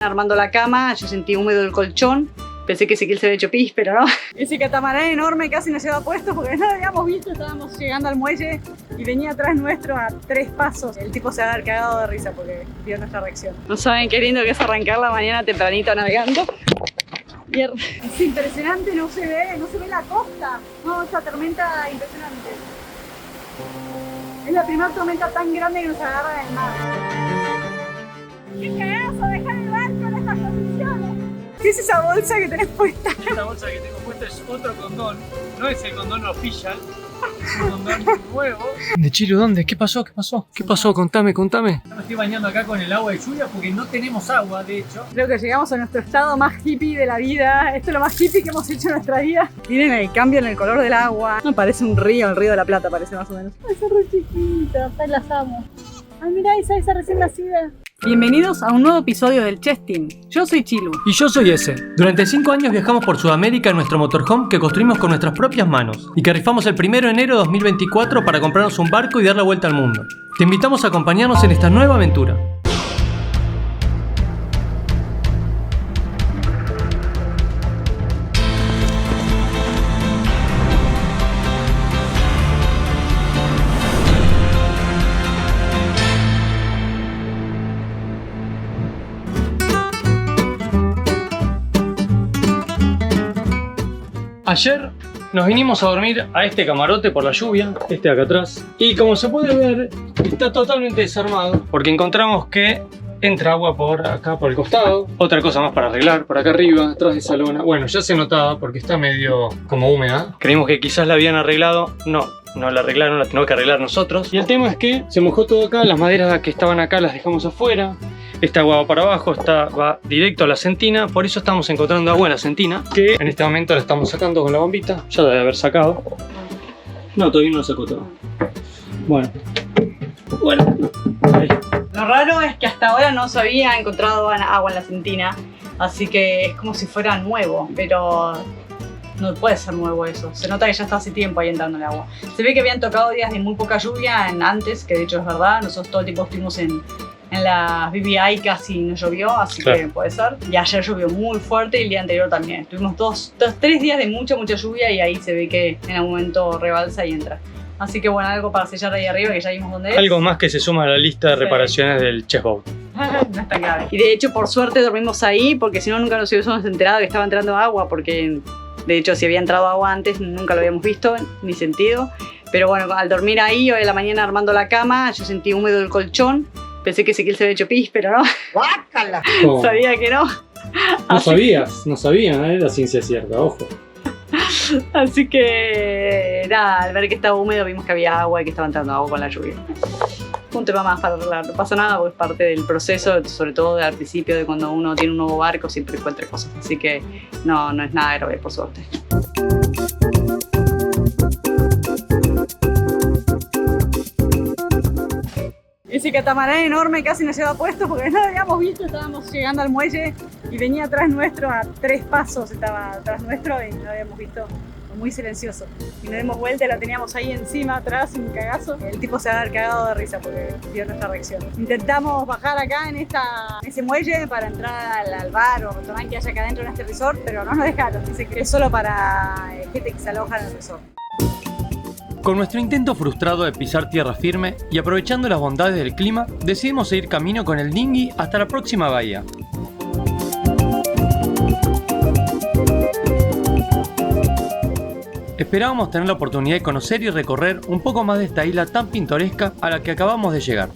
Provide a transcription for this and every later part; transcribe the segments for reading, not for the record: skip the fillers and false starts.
Armando la cama, yo sentí húmedo el colchón. Pensé que Ezequiel se había hecho pis, pero no. Ese catamarán enorme casi nos lleva puesto porque no lo habíamos visto. Estábamos llegando al muelle y venía atrás nuestro a 3 pasos. El tipo se va a haber cagado de risa porque vio nuestra reacción. No saben qué lindo que es arrancar la mañana tempranito navegando. Mierda. Es impresionante, no se ve la costa. No, esta tormenta impresionante. Es la primera tormenta tan grande que nos agarra en el mar. ¡Qué cagazo dejar el barco en estas condiciones! ¿Qué es esa bolsa que tenés puesta? Esta bolsa que tengo puesta es otro condón. No es el condón official, es un condón nuevo. ¿De Chilo dónde? ¿Qué pasó? ¿Qué pasó? ¿Qué pasó? Contame. Yo me estoy bañando acá con el agua de lluvia porque no tenemos agua, de hecho. Creo que llegamos a nuestro estado más hippie de la vida. Esto es lo más hippie que hemos hecho en nuestra vida. Miren el cambio en el color del agua. No parece un río, el río de la Plata parece más o menos. Ay, son re chiquitas, ahí las amo. Ay, mirá, esa recién nacida. Bienvenidos a un nuevo episodio del Chess Team. Yo soy Chilu. Y yo soy Ese. Durante 5 años viajamos por Sudamérica en nuestro motorhome que construimos con nuestras propias manos y que rifamos el 1 de enero de 2024 para comprarnos un barco y dar la vuelta al mundo. Te invitamos a acompañarnos en esta nueva aventura. Ayer nos vinimos a dormir a este camarote por la lluvia, este de acá atrás. Y como se puede ver, está totalmente desarmado porque encontramos que entra agua por acá, por el costado. Otra cosa más para arreglar, por acá arriba, atrás de esa lona. Bueno, ya se notaba porque está medio como húmeda. Creímos que quizás la habían arreglado. No la arreglaron, la tenemos que arreglar nosotros. Y el tema es que se mojó todo acá, las maderas que estaban acá las dejamos afuera. Esta agua va para abajo, va directo a la sentina, por eso estamos encontrando agua en la sentina, que en este momento la estamos sacando con la bombita, ya la debe haber sacado. No, todavía no la sacó todo. Bueno, ahí. Lo raro es que hasta ahora no se había encontrado agua en la sentina, así que es como si fuera nuevo, pero no puede ser nuevo eso. Se nota que ya está hace tiempo ahí entrando el agua. Se ve que habían tocado días de muy poca lluvia antes, que de hecho es verdad, nosotros todo el tiempo estuvimos en las BBI casi no llovió, así claro, que puede ser. Y ayer llovió muy fuerte y el día anterior también. Tuvimos 3 días de mucha lluvia y ahí se ve que en algún momento rebalsa y entra. Así que bueno, algo para sellar ahí arriba que ya vimos dónde es. Algo más que se suma a la lista de reparaciones del chessboat. No es tan grave. Y de hecho por suerte dormimos ahí porque si no nunca nos hubiésemos enterado que estaba entrando agua, porque de hecho si había entrado agua antes nunca lo habíamos visto ni sentido. Pero bueno, al dormir ahí hoy a la mañana armando la cama, yo sentí húmedo el colchón. Pensé que Ezequiel se había hecho pis, pero no. ¡Guácala! Oh. Sabía que no. No sabía, la ciencia cierta, ojo. Así que nada, al ver que estaba húmedo vimos que había agua y que estaba entrando agua con la lluvia. Un tema más para arreglar, no pasa nada porque es parte del proceso, sobre todo al principio de cuando uno tiene un nuevo barco siempre encuentra cosas. Así que no es nada grave, por suerte. Ese catamarán enorme casi nos lleva puesto porque no lo habíamos visto. Estábamos llegando al muelle y venía atrás nuestro a 3 pasos, estaba atrás nuestro y no lo habíamos visto, muy silencioso. Y nos dimos vuelta y lo teníamos ahí encima, atrás, un cagazo. El tipo se va a haber cagado de risa porque vio nuestra reacción. Intentamos bajar acá en ese muelle para entrar al bar o restaurante que haya acá adentro en este resort, pero no nos dejaron. Dice que es solo para gente que se aloja en el resort. Con nuestro intento frustrado de pisar tierra firme y aprovechando las bondades del clima, decidimos seguir camino con el dinghy hasta la próxima bahía. Esperábamos tener la oportunidad de conocer y recorrer un poco más de esta isla tan pintoresca a la que acabamos de llegar.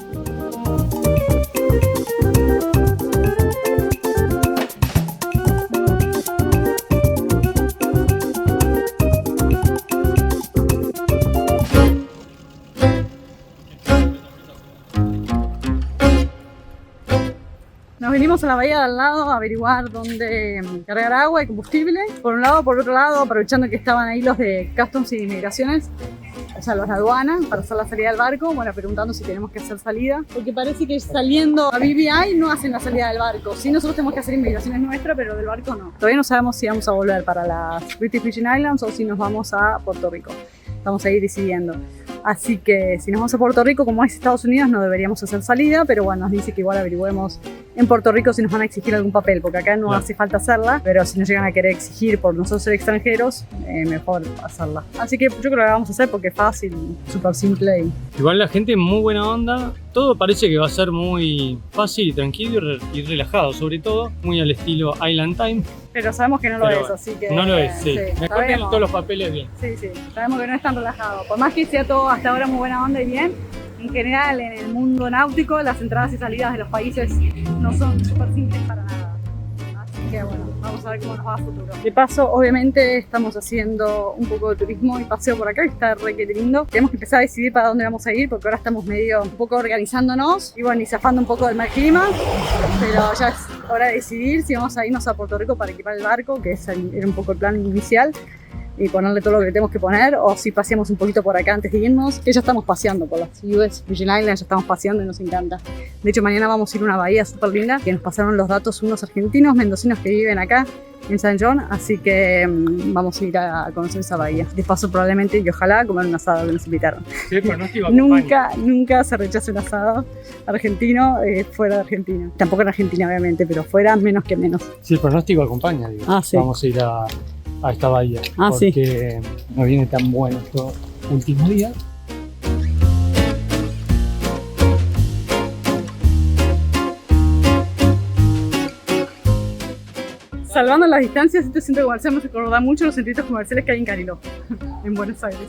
Nos venimos a la bahía de al lado a averiguar dónde cargar agua y combustible. Por un lado, por otro lado, aprovechando que estaban ahí los de Customs y Migraciones, o sea, los de aduana, para hacer la salida del barco. Bueno, preguntando si tenemos que hacer salida, porque parece que saliendo a BBI no hacen la salida del barco. Sí, nosotros tenemos que hacer inmigraciones nuestras, pero del barco no. Todavía no sabemos si vamos a volver para las British Virgin Islands o si nos vamos a Puerto Rico. Estamos ahí decidiendo. Así que si nos vamos a Puerto Rico, como es Estados Unidos, no deberíamos hacer salida, pero bueno, nos dice que igual averigüemos en Puerto Rico si nos van a exigir algún papel, porque acá no hace falta hacerla, pero si nos llegan a querer exigir por nosotros ser extranjeros, mejor hacerla. Así que yo creo que la vamos a hacer porque es fácil, súper simple. Igual la gente muy buena onda, todo parece que va a ser muy fácil y tranquilo y relajado, sobre todo muy al estilo Island Time. Pero sabemos que no lo es, así que... No lo es, sí. Mejor tener todos los papeles bien. Sí, sí, sabemos que no es tan relajado. Por más que sea todo hasta ahora muy buena onda y bien, en general en el mundo náutico las entradas y salidas de los países no son súper simples para nada. Así que bueno, vamos a ver cómo nos va a futuro. De paso, obviamente estamos haciendo un poco de turismo y paseo por acá, que está re que lindo. Tenemos que empezar a decidir para dónde vamos a ir, porque ahora estamos un poco organizándonos y bueno, y zafando un poco del mal clima, pero ya es hora de decidir si vamos a irnos a Puerto Rico para equipar el barco, que era un poco el plan inicial, y ponerle todo lo que le tenemos que poner, o si paseamos un poquito por acá antes de irnos, que ya estamos paseando por las US Virgin Islands, ya estamos paseando y nos encanta. De hecho, mañana vamos a ir a una bahía súper linda, que nos pasaron los datos unos argentinos, mendocinos que viven acá en San John, así que vamos a ir a conocer esa bahía. De paso, probablemente y ojalá comer un asado que nos invitaron. Sí, pronóstico Nunca se rechaza un asado argentino fuera de Argentina. Tampoco en Argentina, obviamente, pero fuera menos que menos. Sí, el pronóstico acompaña, digo. Sí. Vamos a ir a esta bahía, porque no viene tan bueno estos últimos días. Salvando las distancias, este centro comercial me recuerda mucho los centritos comerciales que hay en Cariló, en Buenos Aires.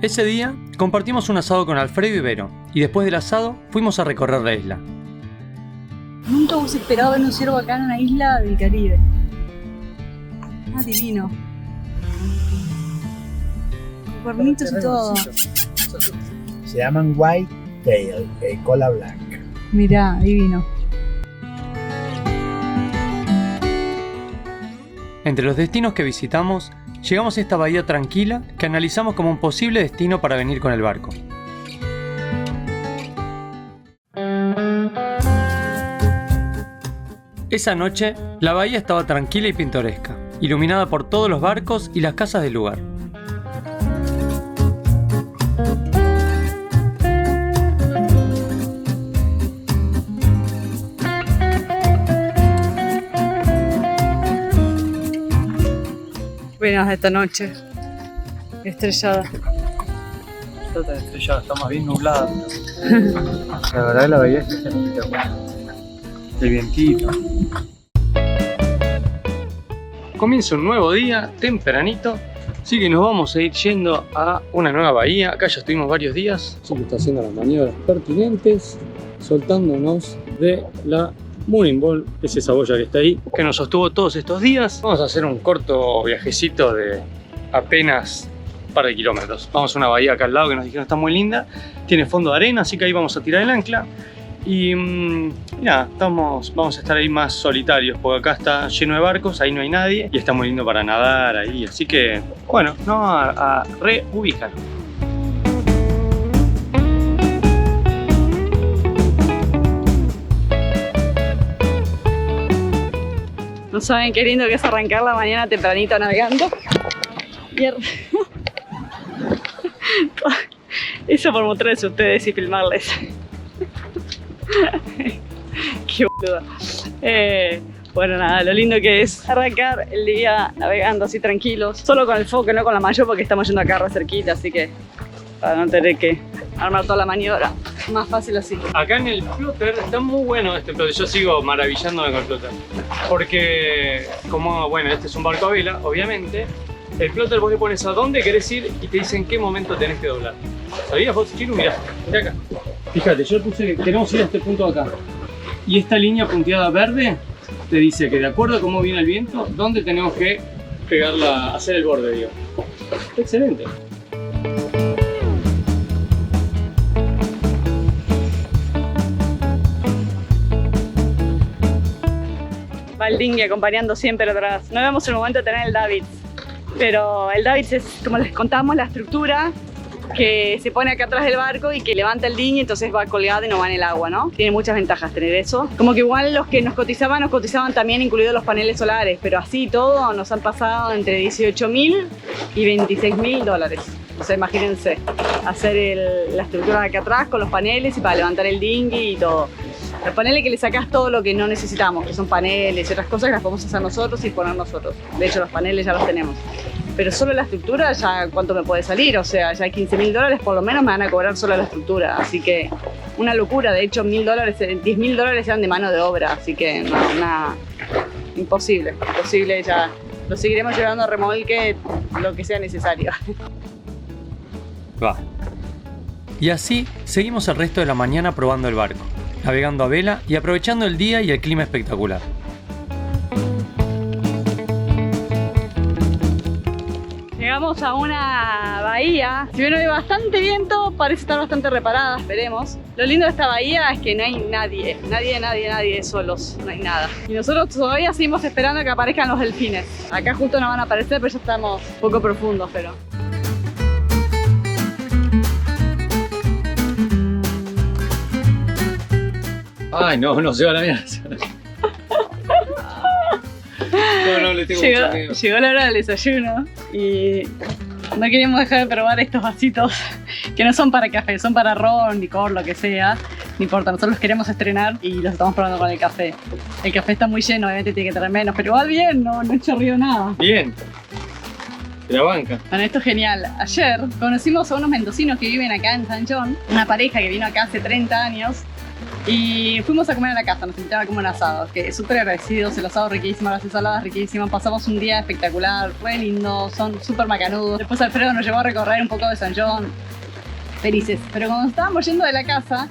Ese día compartimos un asado con Alfredo y Vero, y después del asado fuimos a recorrer la isla. Nunca hubiese esperado ver un ciervo acá en una isla del Caribe. Ah, divino. Con cuernitos y todo. Se llaman white tail, cola blanca. Mirá, divino. Entre los destinos que visitamos, llegamos a esta bahía tranquila que analizamos como un posible destino para venir con el barco. Esa noche, la bahía estaba tranquila y pintoresca, iluminada por todos los barcos y las casas del lugar. Buenas esta noche, estrellada. Está tan estrellada, está más bien nublada. La verdad la bahía es espectacular. El vientito. Comienza un nuevo día, tempranito, así que nos vamos a ir yendo a una nueva bahía. Acá ya estuvimos varios días, así que está haciendo las maniobras pertinentes, soltándonos de la Mooring Ball, es esa boya que está ahí, que nos sostuvo todos estos días. Vamos a hacer un corto viajecito de apenas un par de kilómetros. Vamos a una bahía acá al lado que nos dijeron está muy linda, tiene fondo de arena, así que ahí vamos a tirar el ancla. Y nada, vamos a estar ahí más solitarios, porque acá está lleno de barcos, ahí no hay nadie y está muy lindo para nadar ahí, así que bueno, no a reubicar. No saben qué lindo que es arrancar la mañana tempranito navegando. Eso por mostrarles a ustedes y filmarles. Qué boluda. Bueno, nada, lo lindo que es arrancar el día navegando así tranquilos, solo con el foque, no con la mayor, porque estamos yendo acá re cerquita, así que para no tener que armar toda la maniobra, más fácil así. Acá en el floater está muy bueno este floater, yo sigo maravillándome con el floater, porque como, bueno, este es un barco a vela, obviamente, el floater vos le pones a dónde querés ir y te dice en qué momento tenés que doblar. ¿Sabías vos, Chiru? Mirá acá. Fíjate, yo puse que queremos ir a este punto de acá. Y esta línea punteada verde te dice que de acuerdo a cómo viene el viento, dónde tenemos que pegarla, hacer el borde, digo. Excelente. Va el dinghy acompañando siempre atrás. No vemos el momento de tener el Davids, pero el Davids es, como les contamos, la estructura que se pone acá atrás del barco y que levanta el dinghy, entonces va colgado y no va en el agua, ¿no? Tiene muchas ventajas tener eso. Como que igual los que nos cotizaban también incluidos los paneles solares, pero así todo nos han pasado entre $18.000 y $26.000. O sea, imagínense, hacer la estructura de acá atrás con los paneles y para levantar el dinghy y todo. Los paneles que le sacás todo lo que no necesitamos, que son paneles y otras cosas que las podemos hacer nosotros y poner nosotros. De hecho, los paneles ya los tenemos. Pero solo la estructura, ya ¿cuánto me puede salir? O sea, ya $15.000 por lo menos me van a cobrar solo la estructura. Así que una locura. De hecho, $10.000 eran de mano de obra. Así que no, imposible. Imposible ya. Lo seguiremos llevando a remolque lo que sea necesario. Va. Y así seguimos el resto de la mañana probando el barco, navegando a vela y aprovechando el día y el clima espectacular. Llegamos a una bahía, si bien hay bastante viento, parece estar bastante reparada, esperemos. Lo lindo de esta bahía es que no hay nadie solos, no hay nada. Y nosotros todavía seguimos esperando que aparezcan los delfines. Acá justo no van a aparecer, pero ya estamos un poco profundos, pero... Ay, no se va a la mierda. No, le tengo mucho miedo. Llegó la hora del desayuno y no queríamos dejar de probar estos vasitos que no son para café, son para ron, licor, lo que sea. No importa, nosotros los queremos estrenar y los estamos probando con el café. El café está muy lleno, obviamente tiene que tener menos, pero igual bien, no chorrió nada. Bien. De la banca. Bueno, esto es genial. Ayer conocimos a unos mendocinos que viven acá en San John, una pareja que vino acá hace 30 años. Y fuimos a comer a la casa, nos invitaban a comer un asado, que súper agradecidos, el asado riquísimo, las ensaladas riquísimas, pasamos un día espectacular, re lindo, son súper macanudos. Después Alfredo nos llevó a recorrer un poco de San John, felices. Pero cuando estábamos yendo de la casa,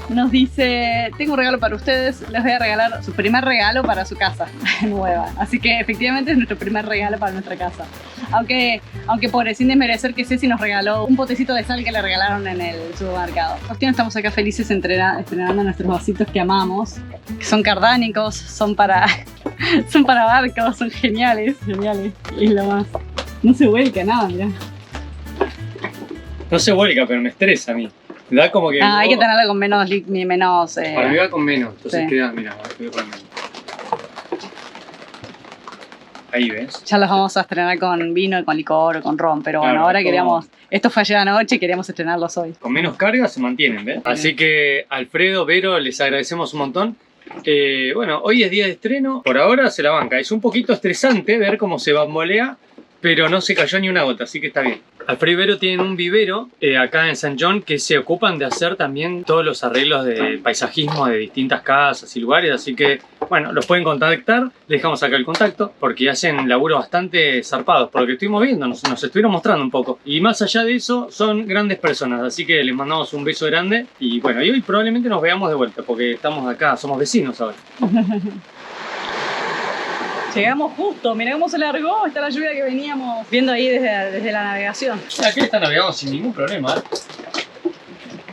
nos dice, tengo un regalo para ustedes, les voy a regalar su primer regalo para su casa nueva. Así que efectivamente es nuestro primer regalo para nuestra casa. Aunque pobre, sin desmerecer que Ceci nos regaló un potecito de sal que le regalaron en el supermercado. Cuestión, estamos acá felices estrenando nuestros vasitos que amamos, que son cardánicos, son para barcos, son geniales. Es lo más. No se vuelca nada, mirá. No se vuelca, pero me estresa a mí. Me da como que... hay que tenerlo con menos... Para mí va con menos, entonces sí. queda, mira, voy con menos. Ahí ves. Ya los vamos a estrenar con vino, con licor o con ron, pero bueno, Claro, ahora como- queríamos... Esto fue ayer anoche y queríamos estrenarlos hoy. Con menos carga se mantienen, ¿ves? Así que Alfredo, Vero, les agradecemos un montón. Bueno, hoy es día de estreno. Por ahora se la banca. Es un poquito estresante ver cómo se bambolea, pero no se cayó ni una gota, así que está bien. Alfredo y Vero tienen un vivero acá en San John que se ocupan de hacer también todos los arreglos de paisajismo de distintas casas y lugares, así que bueno, los pueden contactar, les dejamos acá el contacto porque hacen laburos bastante zarpados, por lo que estuvimos viendo, nos estuvieron mostrando un poco. Y más allá de eso, son grandes personas, así que les mandamos un beso grande y bueno, y hoy probablemente nos veamos de vuelta porque estamos acá, somos vecinos ahora. Llegamos justo, mirá cómo se largó, está la lluvia que veníamos viendo ahí desde la navegación. Aquí está navegando sin ningún problema, ¿eh?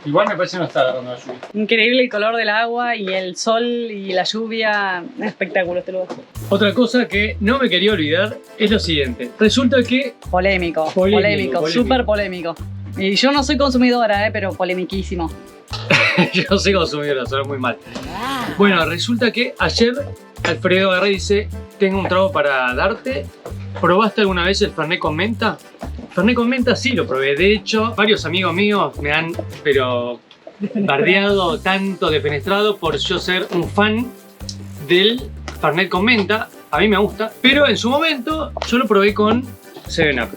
Igual me parece que no está agarrando la lluvia. Increíble el color del agua y el sol y la lluvia, un espectáculo este lugar. Otra cosa que no me quería olvidar es lo siguiente. Resulta que... Polémico, súper polémico. Y yo no soy consumidora, pero polemiquísimo. Yo soy consumidora, suena muy mal. Bueno, resulta que ayer Alfredo agarré y dice, tengo un trago para darte. ¿Probaste alguna vez el Fernet con menta? Fernet con menta sí lo probé. De hecho, varios amigos míos me han, pero bardeado, tanto defenestrado por yo ser un fan del Fernet con menta. A mí me gusta, pero en su momento yo lo probé con 7up.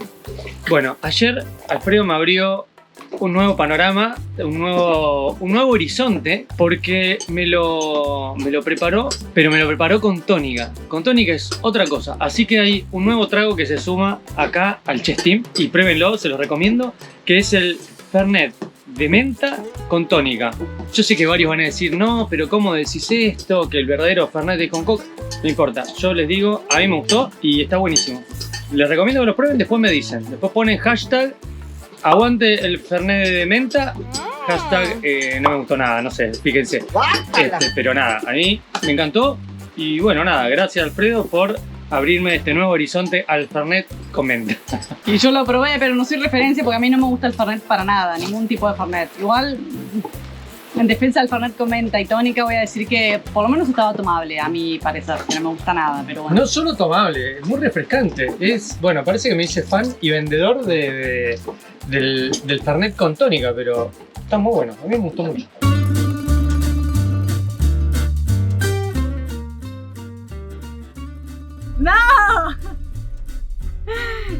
Bueno, ayer Alfredo me abrió un nuevo panorama, un nuevo horizonte, porque me lo preparó, pero me lo preparó con tónica. Con tónica es otra cosa, así que hay un nuevo trago que se suma acá al Chess Team, y pruébenlo, se los recomiendo, que es el Fernet de menta con tónica. Yo sé que varios van a decir, no, pero ¿cómo decís esto? Que el verdadero Fernet es con coca. No importa, yo les digo, a mí me gustó y está buenísimo. Les recomiendo que lo prueben, después me dicen. Después ponen hashtag aguante el Fernet de menta, hashtag no me gustó nada, no sé, fíjense. Pero nada, a mí me encantó. Y bueno, nada, gracias Alfredo por abrirme este nuevo horizonte al Fernet con menta. Y yo lo probé, pero no soy referencia porque a mí no me gusta el Fernet para nada, ningún tipo de Fernet. Igual, en defensa del Fernet con menta y tónica voy a decir que por lo menos estaba tomable, a mi parecer, que no me gusta nada, pero bueno. No solo tomable, es muy refrescante. Bueno, parece que me hice fan y vendedor del Fernet con tónica, pero está muy bueno, a mí me gustó mucho. ¡No!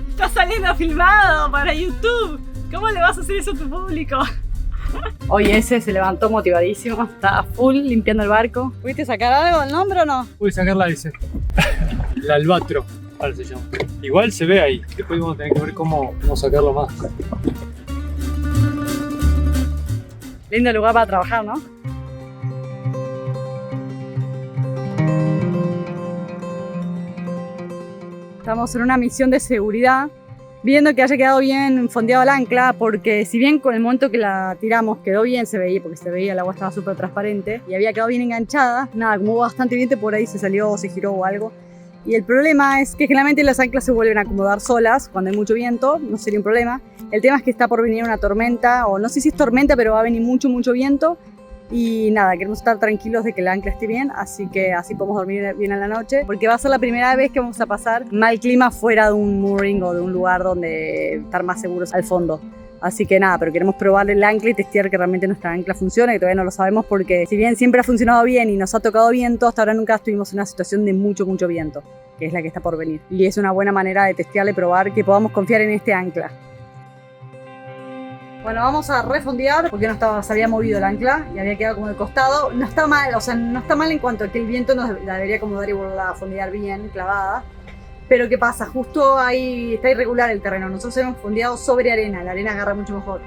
Está saliendo filmado para YouTube. ¿Cómo le vas a hacer eso a tu público? Hoy ese se levantó motivadísimo. Está full limpiando el barco. ¿Pudiste sacar algo del nombre o no? Voy a sacar la S. El albatro, ahora se llama. Igual se ve ahí. Después vamos a tener que ver cómo sacarlo más. Lindo lugar para trabajar, ¿no? Estamos en una misión de seguridad, viendo que haya quedado bien fondeado el ancla, porque si bien con el momento que la tiramos quedó bien, se veía, porque se veía, el agua estaba súper transparente y había quedado bien enganchada, nada, como hubo bastante viento por ahí se salió o se giró o algo. Y el problema es que generalmente las anclas se vuelven a acomodar solas cuando hay mucho viento, no sería un problema. El tema es que está por venir una tormenta, o no sé si es tormenta, pero va a venir mucho viento. Y nada, queremos estar tranquilos de que el ancla esté bien, así que así podemos dormir bien en la noche, porque va a ser la primera vez que vamos a pasar mal clima fuera de un mooring o de un lugar donde estar más seguros al fondo. Así que nada, pero queremos probar el ancla y testear que realmente nuestra ancla funcione, que todavía no lo sabemos porque si bien siempre ha funcionado bien y nos ha tocado viento, hasta ahora nunca estuvimos en una situación de mucho viento, que es la que está por venir. Y es una buena manera de testearla y probar que podamos confiar en este ancla. Bueno, vamos a refondear porque se había movido el ancla y había quedado como de costado. No está mal, o sea, no está mal en cuanto a que el viento nos la debería acomodar y volverla a fondear bien, clavada. Pero ¿qué pasa? Justo ahí está irregular el terreno. Nosotros hemos fondeado sobre arena, la arena agarra mucho mejor.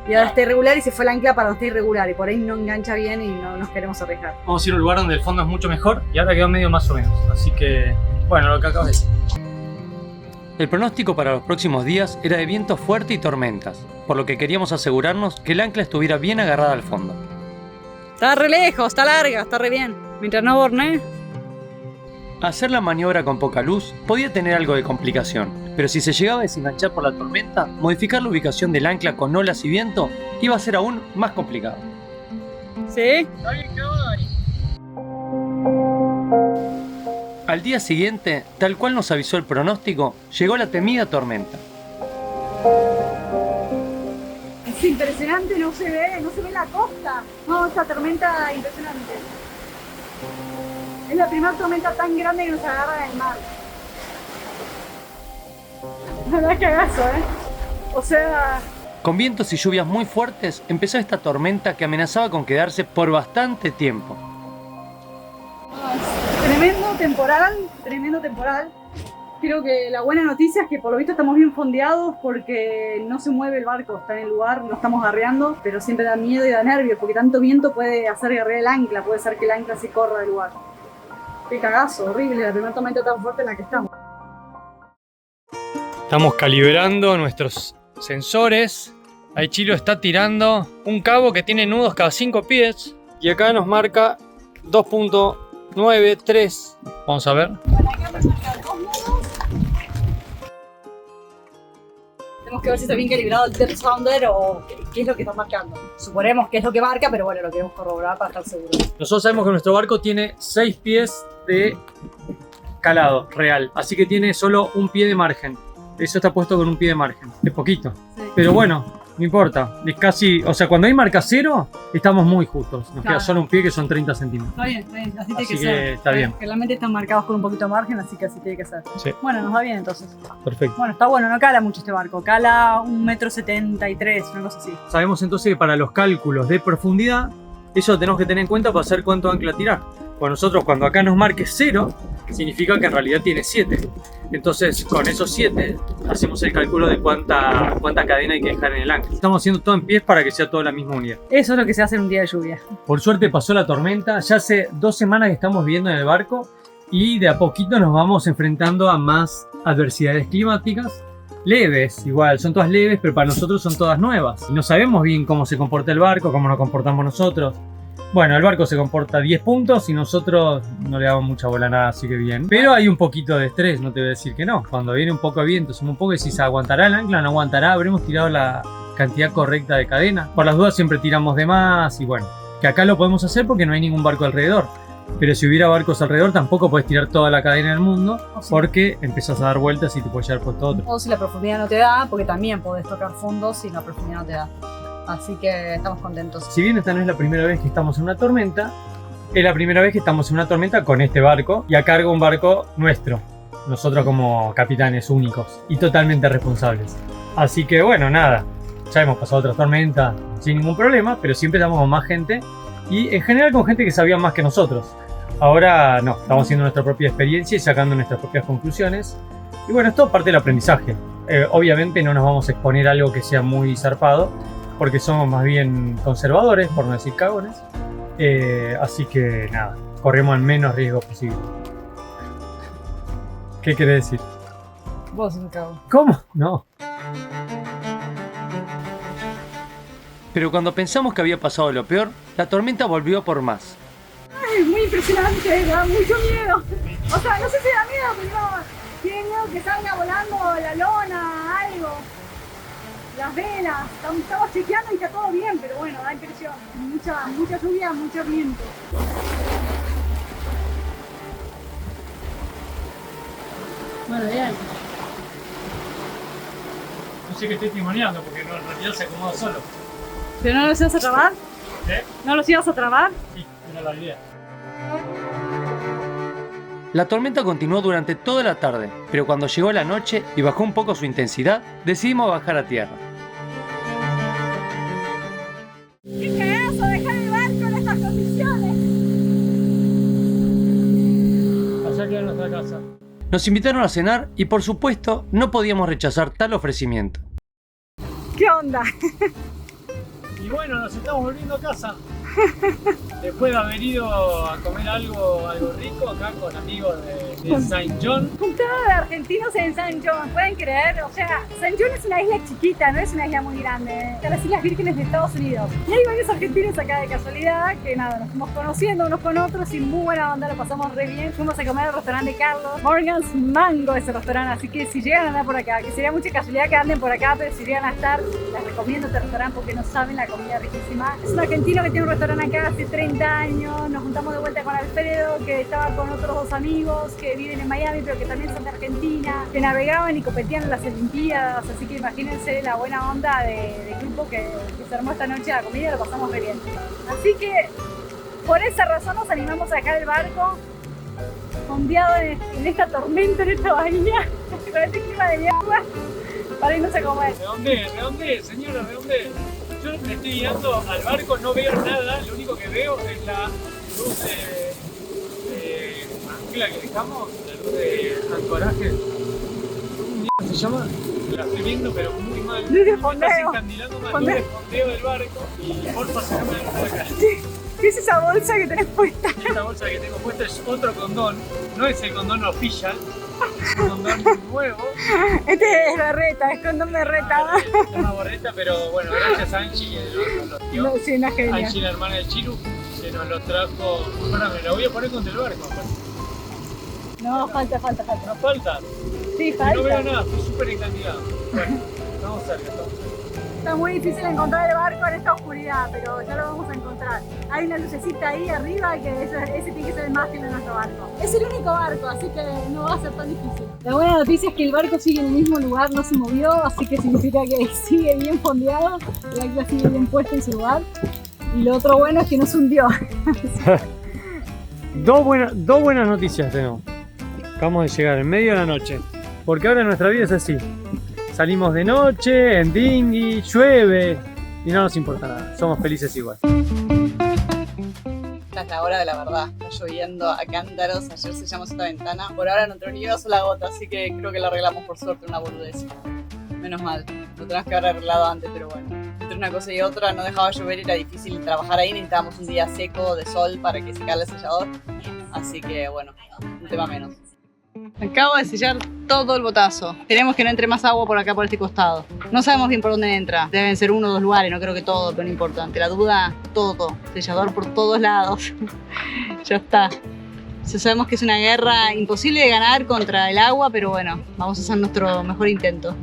Y ahora está irregular y se fue el ancla para donde está irregular y por ahí no engancha bien y no nos queremos arriesgar. Vamos a ir a un lugar donde el fondo es mucho mejor y ahora quedó medio más o menos. Así que, bueno, lo que acabo de decir. El pronóstico para los próximos días era de viento fuerte y tormentas, por lo que queríamos asegurarnos que el ancla estuviera bien agarrada al fondo. Está re lejos, está larga, está re bien. Mientras no borne. Hacer la maniobra con poca luz podía tener algo de complicación, pero si se llegaba a desenganchar por la tormenta, modificar la ubicación del ancla con olas y viento iba a ser aún más complicado. ¿Sí? Al día siguiente, tal cual nos avisó el pronóstico, llegó la temida tormenta. Es impresionante, no se ve la costa. No, esta tormenta impresionante. Es la primera tormenta tan grande que nos agarra en el mar. La verdad cagazo, O sea... Con vientos y lluvias muy fuertes, empezó esta tormenta que amenazaba con quedarse por bastante tiempo. Tremendo temporal. Creo que la buena noticia es que por lo visto estamos bien fondeados porque no se mueve el barco, está en el lugar, no estamos garreando, pero siempre da miedo y da nervios porque tanto viento puede hacer garrear el ancla, puede ser que el ancla se corra del lugar. Qué cagazo, horrible, la primera tormenta tan fuerte en la que estamos. Estamos calibrando nuestros sensores. Ahí Chilo está tirando un cabo que tiene nudos cada 5 pies y acá nos marca 2.93. Vamos a ver. Tenemos que ver si está bien calibrado el depth sounder o qué es lo que está marcando. Suponemos que es lo que marca, pero bueno, lo queremos corroborar para estar seguros. Nosotros sabemos que nuestro barco tiene 6 pies de calado real, así que tiene solo un pie de margen. Eso está puesto con un pie de margen, es poquito. Sí. Pero bueno, no importa, es casi, o sea, cuando hay marca cero, estamos muy justos. Nos queda solo un pie que son 30 centímetros. Está bien, así tiene que ser. Está bien. Realmente están marcados con un poquito de margen, así que así tiene que ser. Sí. Bueno, nos va bien entonces. Perfecto. Bueno, está bueno, no cala mucho este barco, cala 1,73 m, una cosa así. Sabemos entonces que para los cálculos de profundidad, eso lo tenemos que tener en cuenta para saber cuánto ancla tirar. Pues nosotros cuando acá nos marque 0, significa que en realidad tiene 7. Entonces con esos 7 hacemos el cálculo de cuánta cadena hay que dejar en el ancla. Estamos haciendo todo en pies para que sea toda la misma unidad. Eso es lo que se hace en un día de lluvia. Por suerte pasó la tormenta, ya hace 2 semanas que estamos viviendo en el barco y de a poquito nos vamos enfrentando a más adversidades climáticas. Leves, igual, son todas leves, pero para nosotros son todas nuevas. Y no sabemos bien cómo se comporta el barco, cómo nos comportamos nosotros. Bueno, el barco se comporta 10 puntos y nosotros no le damos mucha bola a nada, así que bien. Pero hay un poquito de estrés, no te voy a decir que no. Cuando viene un poco de viento, suma un poco y si se aguantará el ancla, no aguantará, habremos tirado la cantidad correcta de cadena. Por las dudas siempre tiramos de más y bueno, que acá lo podemos hacer porque no hay ningún barco alrededor. Pero si hubiera barcos alrededor tampoco puedes tirar toda la cadena del mundo porque empezás a dar vueltas y te puedes llevar puesto otro. O si la profundidad no te da, porque también podés tocar fondo si la profundidad no te da. Así que estamos contentos. Si bien esta no es la primera vez que estamos en una tormenta, es la primera vez que estamos en una tormenta con este barco y a cargo un barco nuestro. Nosotros como capitanes únicos y totalmente responsables. Así que bueno, nada, ya hemos pasado otras tormentas sin ningún problema, pero siempre estamos con más gente y en general con gente que sabía más que nosotros. Ahora no, estamos haciendo nuestra propia experiencia y sacando nuestras propias conclusiones. Y bueno, es todo parte del aprendizaje. Obviamente no nos vamos a exponer a algo que sea muy zarpado, porque somos más bien conservadores, por no decir cagones. Así que nada, corremos el menos riesgo posible. ¿Qué querés decir? Vos sos un cagón. ¿Cómo? No. Pero cuando pensamos que había pasado lo peor, la tormenta volvió por más. Es muy impresionante, da mucho miedo. O sea, no sé si da miedo, pero tiene miedo que salga volando la lona, algo. Las velas, estamos chequeando y está todo bien, pero bueno, da impresión. Mucha lluvia, mucho viento. Bueno, bien. No sé qué estoy testimoniando porque en realidad se acomoda solo. ¿Pero no los ibas a trabar? ¿No los ibas a trabar? Sí, era la idea. La tormenta continuó durante toda la tarde, pero cuando llegó la noche y bajó un poco su intensidad, decidimos bajar a tierra. ¡Qué cagazo dejar el barco en estas condiciones! Allá queda nuestra casa. Nos invitaron a cenar y por supuesto no podíamos rechazar tal ofrecimiento. ¿Qué onda? Y bueno, nos estamos volviendo a casa. Después de haber ido a comer algo rico acá con amigos de Saint John. Juntado de argentinos en San John, ¿pueden creer? O sea, San John es una isla chiquita, no es una isla muy grande. De las Islas Vírgenes de Estados Unidos. Y hay varios argentinos acá de casualidad que nada, nos fuimos conociendo unos con otros y muy buena onda, lo pasamos re bien. Fuimos a comer al restaurante de Carlos. Morgan's Mango ese restaurante, así que si llegan a andar por acá, que sería mucha casualidad que anden por acá, pero si llegan a estar, les recomiendo este restaurante porque no saben la comida riquísima. Es un argentino que tiene un restaurante acá hace 30 años, nos juntamos de vuelta con Alfredo, que estaba con otros dos amigos que viven en Miami, pero que también son de Argentina, que navegaban y competían en las Olimpiadas, así que imagínense la buena onda de grupo que se armó esta noche a la comida, lo pasamos muy bien. Así que por esa razón nos animamos a dejar el barco fondeado en esta tormenta, en esta bahía, con este clima de mierda, para irnos a comer. Redondee, señora, redondee. Yo me estoy guiando al barco, no veo nada, lo único que veo es la luz de ancla que dejamos, la luz de ancoraje. ¿Cómo se llama? La estoy viendo, pero muy mal. Luz de Me fondeo. estás encandilando más luz de fondeo del barco y porfa sacame la luz de acá. ¿Qué es esa bolsa que tenés puesta? Esta bolsa que tengo puesta es otro condón, no es el condón official, es un condón nuevo. Este es berreta, es condón berreta. Es una borreta, pero bueno, gracias a Angie que nos lo dio. No, sí, una genia. Angie, la hermana de Chiru, que nos lo trajo. Bueno, me la voy a poner contra el barco. No, falta. No falta. Sí, No veo falta. nada, estoy súper encandilado. Bueno, estamos cerca. Está muy difícil encontrar el barco en esta oscuridad, pero ya lo vamos a encontrar. Hay una lucecita ahí arriba que ese tiene que ser el mástil de nuestro barco. Es el único barco, así que no va a ser tan difícil. La buena noticia es que el barco sigue en el mismo lugar, no se movió, así que significa que sigue bien fondeado, el ancla sigue bien puesta en su lugar. Y lo otro bueno es que no se hundió. Dos buenas noticias tenemos. Acabamos de llegar en medio de la noche. Porque ahora nuestra vida es así. Salimos de noche, en dinghy, llueve y no nos importa nada. Somos felices igual. Esta es la hora de la verdad. Está lloviendo a cántaros. Ayer sellamos esta ventana. Por ahora no tenemos ni una sola gota, así que creo que la arreglamos por suerte, una boludez. Menos mal. Lo tenemos que haber arreglado antes, pero bueno. Entre una cosa y otra no dejaba llover, era difícil trabajar ahí. Necesitábamos un día seco de sol para que secara el sellador. Así que bueno, un tema menos. Acabo de sellar todo el botazo. Queremos que no entre más agua por acá por este costado. No sabemos bien por dónde entra. Deben ser 1 o 2 lugares, no creo que todo, pero no importa. Ante la duda, todo. Sellador por todos lados. Ya está. Ya sabemos que es una guerra imposible de ganar contra el agua, pero bueno, vamos a hacer nuestro mejor intento.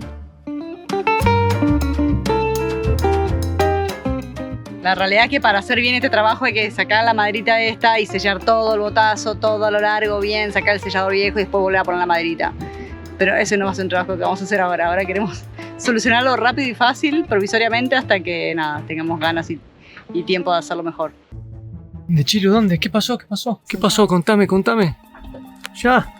La realidad es que para hacer bien este trabajo hay que sacar la maderita esta y sellar todo el botazo, todo a lo largo, bien, sacar el sellador viejo y después volver a poner la maderita. Pero ese no va a ser un trabajo que vamos a hacer ahora. Ahora queremos solucionarlo rápido y fácil, provisoriamente, hasta que nada, tengamos ganas y tiempo de hacerlo mejor. ¿De Chilo dónde? ¿Qué pasó? ¿Qué pasó? ¿Qué pasó? Contame. Ya.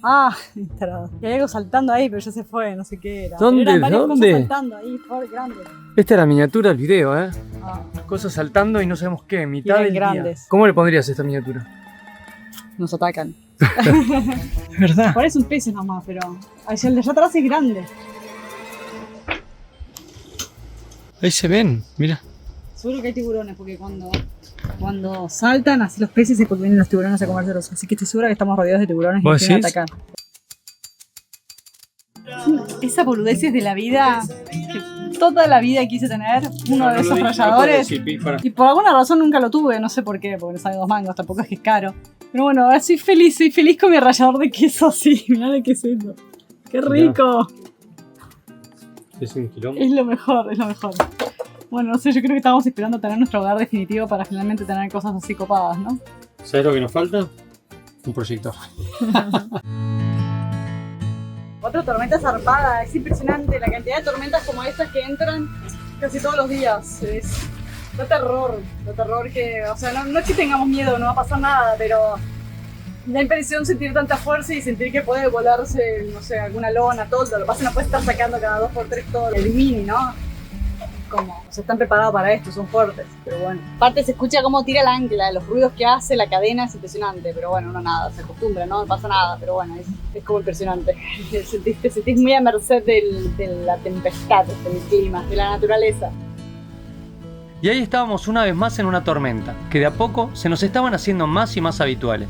Ah, tarado. Y hay algo saltando ahí, pero ya se fue, no sé qué era. ¿Dónde? Pero eran varias ¿Dónde? cosas saltando ahí, por grande. Esta es la miniatura del video, ¿eh? Ah, Cosas saltando y no sabemos qué, mitad eran del día. grandes. ¿Cómo le pondrías a esta miniatura? nos atacan. Es verdad. Parecen peces nomás, pero el de allá atrás es grande. Ahí se ven, mira. Seguro que hay tiburones, porque cuando saltan así los peces, es porque vienen los tiburones a comérselos. Así que estoy segura que estamos rodeados de tiburones y nos quieren atacar. Esa boludeces de la vida, que toda la vida quise tener uno de esos ralladores. Y por alguna razón nunca lo tuve, no sé por qué, porque no sale 2 mangos, tampoco es que es caro. Pero bueno, ahora soy feliz con mi rallador de queso así. Mirá de qué es eso. ¡Qué rico! Es un quilombo. Es lo mejor, es lo mejor. Bueno, no sé, yo creo que estábamos esperando tener nuestro hogar definitivo para finalmente tener cosas así copadas, ¿no? ¿Sabes lo que nos falta? Un proyector. Otra tormenta zarpada, es impresionante la cantidad de tormentas como estas que entran casi todos los días. Da terror que, o sea, no es que tengamos miedo, no va a pasar nada, pero da impresión sentir tanta fuerza y sentir que puede volarse, no sé, alguna lona, todo. Lo que pasa es que no puede estar sacando cada 2x3 todo el mini, ¿no? Como, o sea, están preparados para esto, son fuertes, pero bueno. Aparte se escucha cómo tira el ancla, los ruidos que hace, la cadena es impresionante, pero bueno, uno nada, se acostumbra, no pasa nada, pero bueno, es como impresionante. Te sentís muy a merced de la tempestad, del clima, de la naturaleza. Y ahí estábamos una vez más en una tormenta, que de a poco se nos estaban haciendo más y más habituales.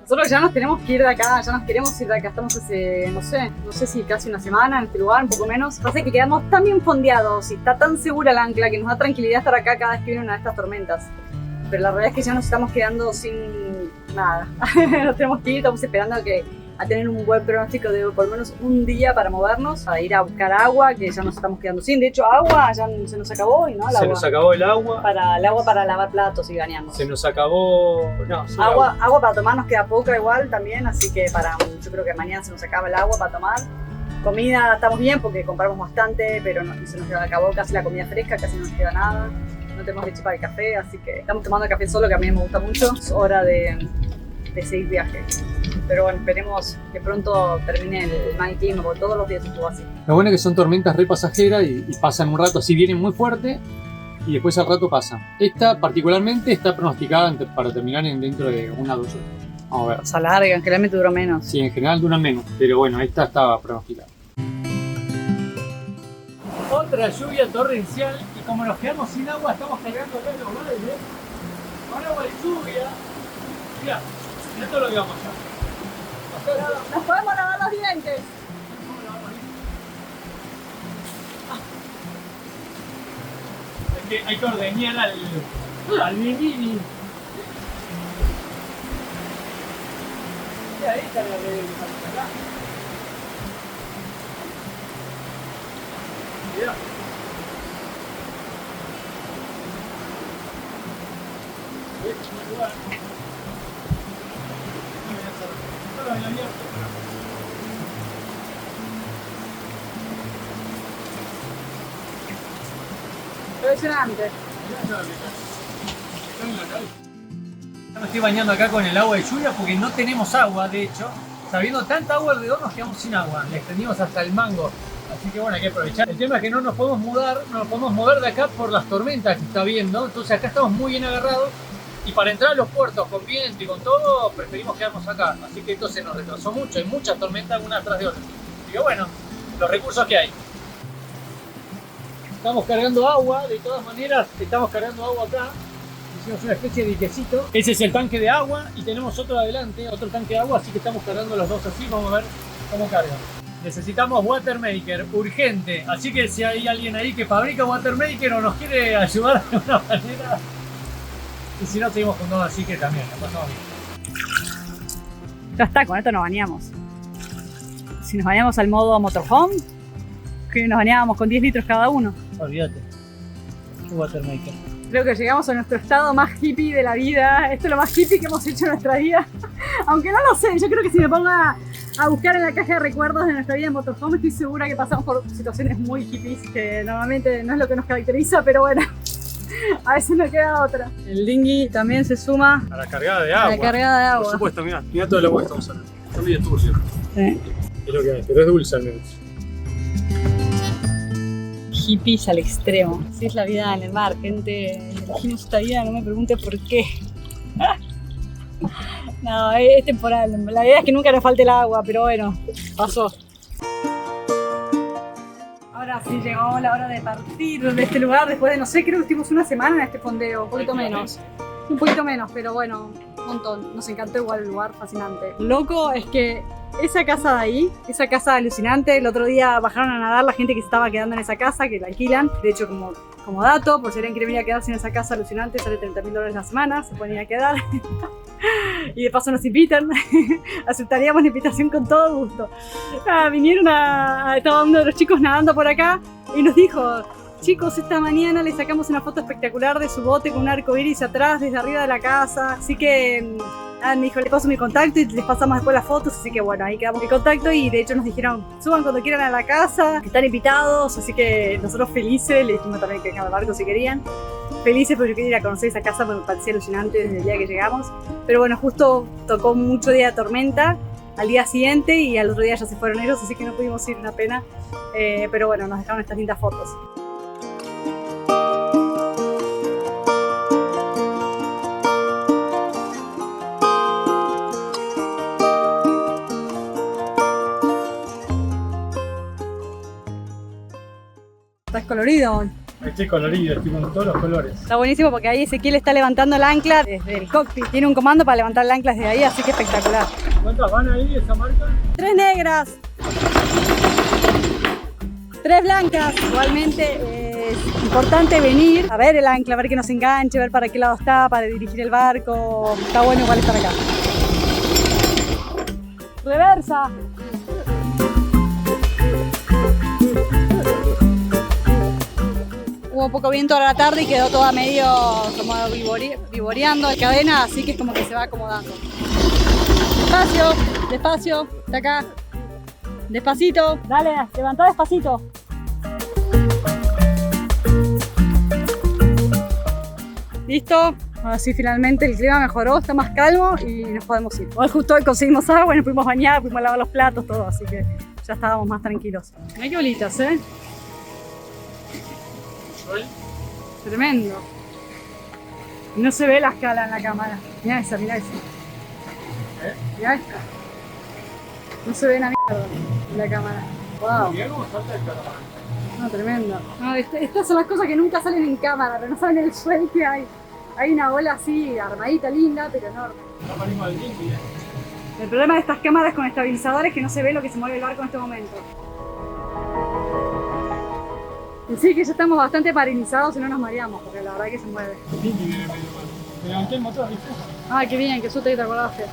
Nosotros ya nos tenemos que ir de acá, ya nos queremos ir de acá, estamos hace, no sé si casi una semana en este lugar, un poco menos. Pasa que quedamos tan bien fondeados y está tan segura el ancla que nos da tranquilidad estar acá cada vez que viene una de estas tormentas. Pero la realidad es que ya nos estamos quedando sin nada. Nos tenemos que ir, estamos esperando a tener un buen pronóstico de por lo menos un día para movernos, a ir a buscar agua, que ya nos estamos quedando sin. De hecho, agua ya se nos acabó, ¿no? Se nos acabó el agua. El agua para lavar platos y bañarnos. Se nos acabó... No, agua para tomar nos queda poca igual también, así que yo creo que mañana se nos acaba el agua para tomar. Comida estamos bien porque compramos bastante, pero se nos acabó casi la comida fresca, casi no nos queda nada. No tenemos leche para el café, así que estamos tomando café solo, que a mí me gusta mucho. Es hora de seguir viaje. Pero bueno, esperemos que pronto termine el mal clima, porque todos los días estuvo así. Lo bueno es que son tormentas re pasajeras y pasan un rato, así vienen muy fuerte y después al rato pasan. Esta particularmente está pronosticada para terminar dentro de 1 o 2 horas. Vamos a ver. O sea, larga, generalmente duró menos. Sí, en general duran menos, pero bueno, esta estaba pronosticada. Otra lluvia torrencial y como nos quedamos sin agua estamos cargando acá en los baldes con agua de lluvia. Mirá, mirá todo lo que vamos a hacer. ¡Nos podemos lavar los dientes! Es que hay que ordeñar al Mimini. Ahí está la red de acá. Mirá. Este es el lugar. No lo había abierto, Impresionante. Me estoy bañando acá con el agua de lluvia porque no tenemos agua, de hecho. Sabiendo tanta agua alrededor nos quedamos sin agua. Le extendimos hasta el mango. Así que bueno, hay que aprovechar. El tema es que no nos podemos mudar, no nos podemos mover de acá por las tormentas que está viendo. Entonces acá estamos muy bien agarrados. Y para entrar a los puertos con viento y con todo, preferimos quedarnos acá. Así que entonces nos retrasó mucho. Hay muchas tormentas una tras de otra. Así que bueno, los recursos que hay. Estamos cargando agua, de todas maneras, estamos cargando agua acá. Hicimos una especie de diquecito. Ese es el tanque de agua y tenemos otro adelante, otro tanque de agua, así que estamos cargando los dos así. Vamos a ver cómo cargan. Necesitamos watermaker, urgente. Así que si hay alguien ahí que fabrica watermaker o nos quiere ayudar de alguna manera. Y si no, seguimos con todo, así que también, la pasamos bien. Ya está, con esto nos bañamos. Si nos bañamos al modo motorhome, que nos bañábamos con 10 litros cada uno. Olvídate. Watermaker. Creo que llegamos a nuestro estado más hippie de la vida. Esto es lo más hippie que hemos hecho en nuestra vida. Aunque no lo sé, yo creo que si me pongo a buscar en la caja de recuerdos de nuestra vida en motorhome, estoy segura que pasamos por situaciones muy hippies, que normalmente no es lo que nos caracteriza, pero bueno, a veces no queda otra. El dinghy también se suma A la cargada de agua. a la cargada de agua. Por supuesto, mirá todo el agua que estamos usando. Está medio turbio. Sí. Es lo que hay, pero es dulce al menos. Hippies al extremo. Así es la vida en el mar, gente. Elegimos esta vida, no me pregunte por qué. No, es temporal. La idea es que nunca nos falte el agua, pero bueno, pasó. Ahora sí llegó la hora de partir de este lugar después de, no sé, creo que estuvimos una semana en este fondeo, un poquito menos. Un poquito menos, pero bueno, un montón. Nos encantó igual el lugar, fascinante. Loco es que esa casa de ahí, esa casa alucinante, el otro día bajaron a nadar la gente que se estaba quedando en esa casa, que la alquilan. De hecho, como dato, por si alguien quiere venir a quedarse en esa casa alucinante, sale $30.000 la semana, se pueden ir a quedar. Y de paso nos invitan, aceptaríamos la invitación con todo gusto. Vinieron estaba uno de los chicos nadando por acá y nos dijo: chicos, esta mañana le sacamos una foto espectacular de su bote con un arco iris atrás desde arriba de la casa, así que me dijo, le paso mi contacto y les pasamos después las fotos, así que bueno, ahí quedamos en contacto y de hecho nos dijeron, suban cuando quieran a la casa, están invitados, así que nosotros felices, le dijimos también que dejaban el barco si querían. Felices porque yo quería ir a conocer esa casa porque me parecía alucinante desde el día que llegamos, pero bueno, justo tocó mucho día de tormenta al día siguiente y al otro día ya se fueron ellos, así que no pudimos ir, una pena, pero bueno, nos dejaron estas lindas fotos. ¿Estás colorido? Estoy colorido, estoy con todos los colores. Está buenísimo porque ahí Ezequiel está levantando el ancla desde el cockpit. Tiene un comando para levantar el ancla desde ahí, así que espectacular. ¿Cuántas van ahí de esa marca? 3 negras. 3 blancas. Igualmente es importante venir a ver el ancla, a ver que nos enganche, ver para qué lado está, para dirigir el barco. Está bueno igual estar acá. Reversa. Hubo poco viento a la tarde y quedó toda medio como vivoreando de cadena, así que es como que se va acomodando. Despacio, despacio, de acá. Despacito, dale, levantá despacito. Listo, ahora sí finalmente el clima mejoró, está más calmo y nos podemos ir. Hoy justo hoy conseguimos agua y nos pudimos bañar, pudimos lavar los platos, todo, así que ya estábamos más tranquilos. Mirá qué bolitas, ¿eh? Tremendo. No se ve la escala en la cámara. Mirá esa, mirá esa. Mirá esta. No se ve una mierda en la cámara. Wow. Mirá cómo salta el calamar. No, tremendo. No, estas son las cosas que nunca salen en cámara, pero no saben el swell que hay. Hay una ola así, armadita, linda, pero enorme. No parimos al dinghy, ¿eh? El problema de estas cámaras con estabilizadores es que no se ve lo que se mueve el barco en este momento. Y sí, que ya estamos bastante marinizados y no nos mareamos, porque la verdad que se mueve. El dinghy viene medio mal. Me levanté el motor, ¿viste? Ay, qué bien, qué suerte que te acordaste.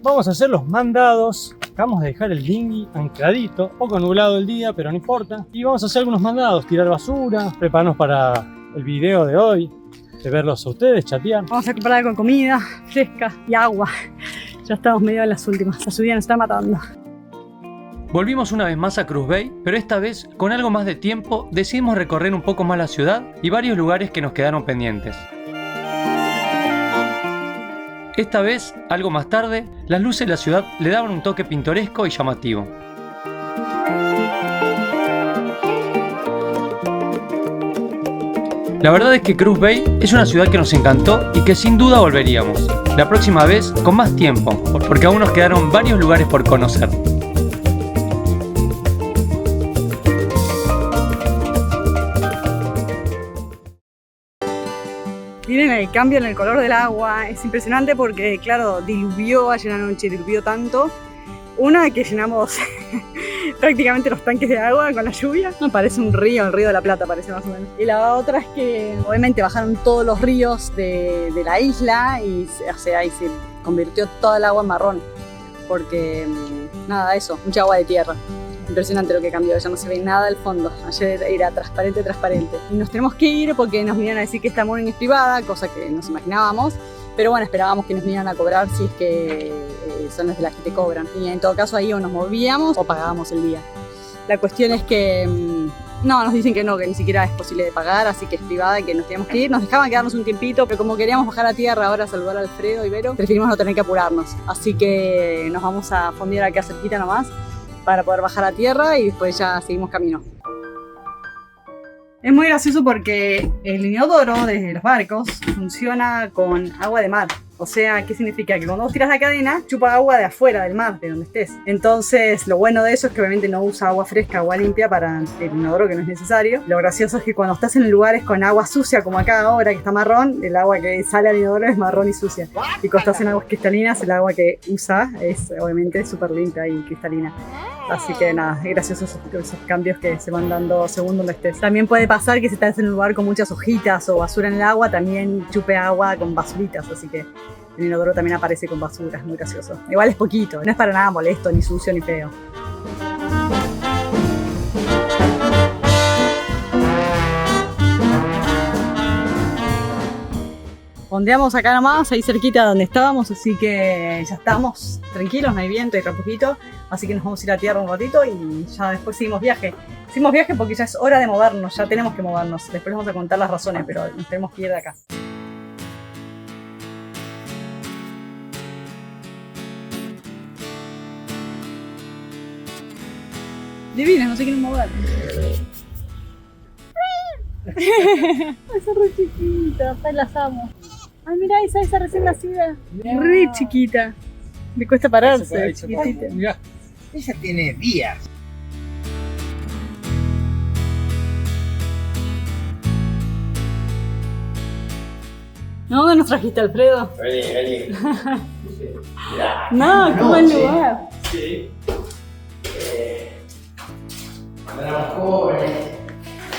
Vamos a hacer los mandados. Acabamos de dejar el dinghy ancladito, un poco nublado el día, pero no importa. Y vamos a hacer algunos mandados, tirar basura, prepararnos para el video de hoy, de verlos a ustedes, chatear. Vamos a comprar algo con comida fresca y agua. Ya estamos medio en las últimas, la subida nos está matando. Volvimos una vez más a Cruz Bay, pero esta vez, con algo más de tiempo, decidimos recorrer un poco más la ciudad y varios lugares que nos quedaron pendientes. Esta vez, algo más tarde, las luces de la ciudad le daban un toque pintoresco y llamativo. La verdad es que Cruz Bay es una ciudad que nos encantó y que sin duda volveríamos. La próxima vez con más tiempo, porque aún nos quedaron varios lugares por conocer. Miren el cambio en el color del agua, es impresionante porque, claro, diluvió ayer anoche, diluvió tanto. Una, que llenamos prácticamente los tanques de agua con la lluvia. No, parece un río, el río de la Plata parece más o menos. Y la otra es que obviamente bajaron todos los ríos de la isla y o sea, ahí se convirtió toda el agua en marrón. Porque, nada, eso, mucha agua de tierra. Impresionante lo que cambió, ya no se ve nada del fondo. Ayer era transparente, transparente. Y nos tenemos que ir porque nos vinieron a decir que esta mooring es privada, cosa que nos imaginábamos. Pero bueno, esperábamos que nos vinieran a cobrar si es que son las de las que te cobran. Y en todo caso ahí o nos movíamos o pagábamos el día. La cuestión es que no, nos dicen que no, que ni siquiera es posible de pagar, así que es privada y que nos teníamos que ir. Nos dejaban quedarnos un tiempito, pero como queríamos bajar a tierra ahora a saludar a Alfredo y Vero, preferimos no tener que apurarnos. Así que nos vamos a fondear acá cerquita nomás para poder bajar a tierra y después ya seguimos camino. Es muy gracioso porque el inodoro de los barcos funciona con agua de mar. O sea, ¿qué significa? Que cuando vos tiras la cadena, chupa agua de afuera del mar, de donde estés. Entonces, lo bueno de eso es que obviamente no usa agua fresca, agua limpia para el inodoro, que no es necesario. Lo gracioso es que cuando estás en lugares con agua sucia, como acá ahora, que está marrón, el agua que sale al inodoro es marrón y sucia. Y cuando estás en aguas cristalinas, el agua que usa es obviamente súper limpia y cristalina. Así que nada, es gracioso esos cambios que se van dando según donde estés. También puede pasar que si estás en un lugar con muchas hojitas o basura en el agua, también chupe agua con basuritas, así que el inodoro también aparece con basura, es muy gracioso. Igual es poquito, no es para nada molesto, ni sucio, ni feo. Fondeamos acá nomás, ahí cerquita donde estábamos, así que ya estamos tranquilos, no hay viento, hay repujito, así que nos vamos a ir a tierra un ratito y ya después seguimos viaje. Seguimos viaje porque ya es hora de movernos, ya tenemos que movernos. Después les vamos a contar las razones, pero nos tenemos que ir de acá. Divinas, no se quieren mover. Es re chiquita, acá las amo. Ay, mirá, esa recién nacida. Re chiquita. Le cuesta pararse, chiquitita. Mirá. Ella tiene días. ¿No? ¿Dónde nos trajiste, Alfredo? Vení. No, ¿cómo es el lugar? Sí. Cuando éramos jóvenes,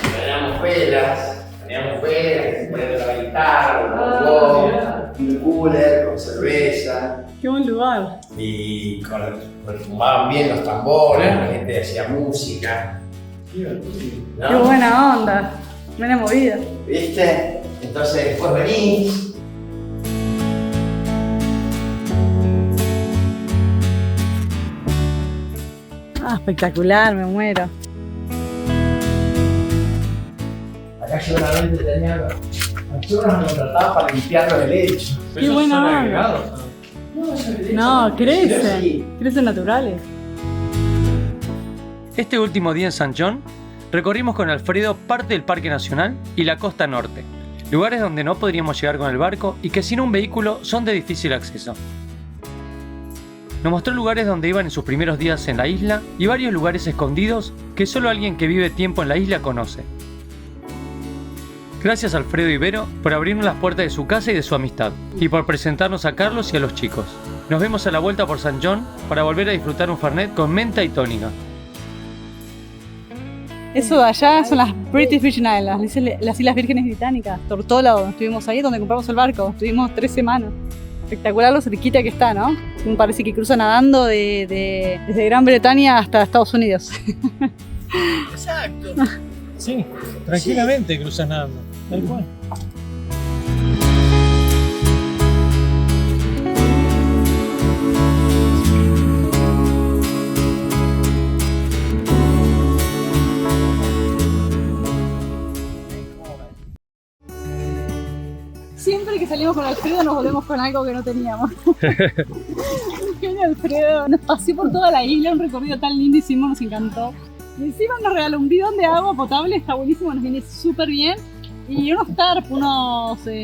teníamos velas, poníamos la guitarra, un cooler con cerveza. Qué buen lugar. Y fumaban bien los tambores, la gente hacía música. ¿No? Qué buena onda, buena movida. ¿Viste? Entonces después venís. Ah, espectacular, me muero. Acá yo una vez tenía. Nosotros nos contrataban para limpiar los helechos. Qué buena onda. agregados. No, crecen naturales. Este último día en San John, recorrimos con Alfredo parte del Parque Nacional y la costa norte, lugares donde no podríamos llegar con el barco y que sin un vehículo son de difícil acceso. Nos mostró lugares donde iban en sus primeros días en la isla y varios lugares escondidos que solo alguien que vive tiempo en la isla conoce. Gracias a Alfredo y Vero por abrirnos las puertas de su casa y de su amistad, y por presentarnos a Carlos y a los chicos. Nos vemos a la vuelta por San John para volver a disfrutar un fernet con menta y tónica. Eso de allá son las British Virgin Islands, las Islas Vírgenes Británicas. Tortola, donde estuvimos ahí, donde compramos el barco. Estuvimos 3 semanas. Espectacular lo cerquita que está, ¿no? Me parece que cruza nadando desde Gran Bretaña hasta Estados Unidos. Exacto. Sí, tranquilamente cruzas nadando. Tal cual. Siempre que salimos con Alfredo nos volvemos con algo que no teníamos. Genio Alfredo, nos paseó por toda la isla, un recorrido tan lindo hicimos, nos encantó. Y encima nos regaló un bidón de agua potable, está buenísimo, nos viene súper bien. Y unos tarp,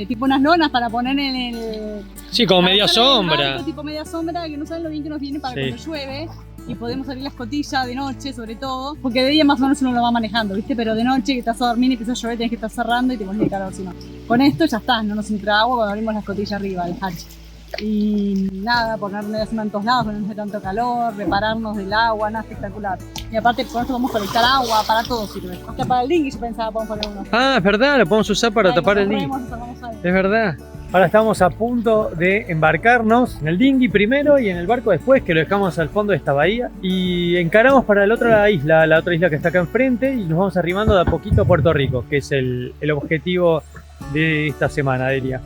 tipo unas lonas para poner en el... Sí, como media para usar en el sombra. barco, tipo media sombra, que no saben lo bien que nos viene para Sí. cuando llueve. Y podemos abrir la escotilla de noche, sobre todo. Porque de día más o menos uno lo va manejando, ¿viste? Pero de noche que estás a dormir y empieza a llover, tenés que estar cerrando y te pones de calor, si no. Con esto ya está, no nos entra agua cuando abrimos la escotilla arriba, el hatch. Y nada, ponerle encima en todos lados, que no nos dé tanto calor, repararnos del agua, nada espectacular. Y aparte con esto podemos colectar agua, para todo sirve. Hasta para el dinghy yo pensaba podemos poner uno. Ah, es verdad, lo podemos usar para Ahí, tapar el cuando dinghy. corremos, nos armamos ahí. Es verdad. Ahora estamos a punto de embarcarnos en el dinghy primero y en el barco después, que lo dejamos al fondo de esta bahía. Y encaramos para la otra isla que está acá enfrente, y nos vamos arrimando de a poquito a Puerto Rico, que es el objetivo de esta semana, Delia.